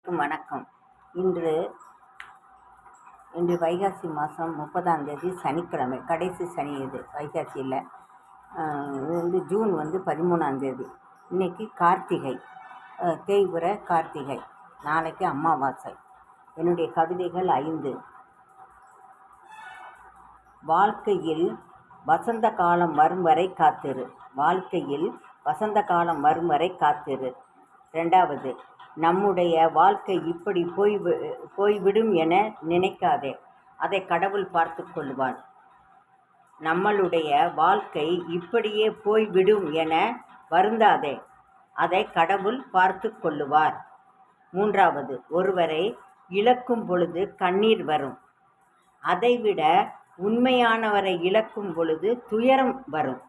வணக்கம். இன்று இன்று வைகாசி மாதம் 30ஆம் தேதி சனிக்கிழமை, கடைசி சனி. இது வைகாசியில் இது ஜூன் 13ஆம் தேதி. இன்றைக்கி கார்த்திகை, தேய்பிறை கார்த்திகை. நாளைக்கு அமாவாசை. என்னுடைய கவிதைகள் 5. வாழ்க்கையில் வசந்த காலம் வரும் வரை காத்திரு. வாழ்க்கையில் வசந்த காலம் வரும் வரை காத்திரு. 2வது, நம்முடைய வாழ்க்கை இப்படி போய்விடும் என நினைக்காதே, அதை கடவுள் பார்த்து கொள்வான். நம்மளுடைய வாழ்க்கை இப்படியே போய்விடும் என வருந்தாதே, அதை கடவுள் பார்த்து கொள்ளுவார். 3வது, ஒருவரை இழக்கும் பொழுது கண்ணீர் வரும், அதைவிட உண்மையானவரை இழக்கும் பொழுது துயரம் வரும்.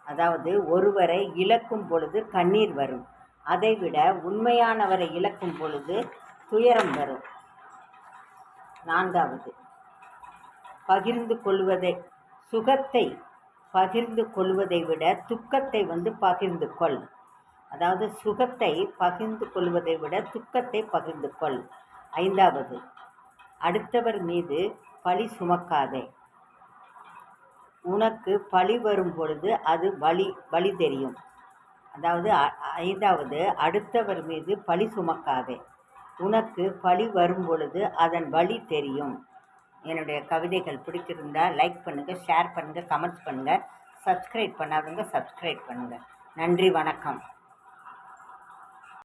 அதாவது ஒருவரை இழக்கும் பொழுது கண்ணீர் வரும், அதைவிட உண்மையானவரை இழக்கும் பொழுது துயரம் வரும். 4வது, பகிர்ந்து கொள்வதை சுகத்தை பகிர்ந்து கொள்வதை விட துக்கத்தை பகிர்ந்து கொள். அதாவது சுகத்தை பகிர்ந்து கொள்வதை விட துக்கத்தை பகிர்ந்து கொள். 5வது, அடுத்தவர் மீது பழி சுமக்காதே. உனக்கு பழி வரும் பொழுது அது வலி தெரியும். அதாவது 5வது, அடுத்தவர் மீது பழி சுமக்காதே, உனக்கு பழி வரும் பொழுது அதன் வலி தெரியும். என்னுடைய கவிதைகள் பிடிச்சிருந்தால் லைக் பண்ணுங்கள், ஷேர் பண்ணுங்கள், கமெண்ட்ஸ் பண்ணுங்கள். சப்ஸ்கிரைப் பண்ணாதவங்க சப்ஸ்கிரைப் பண்ணுங்கள். நன்றி, வணக்கம்.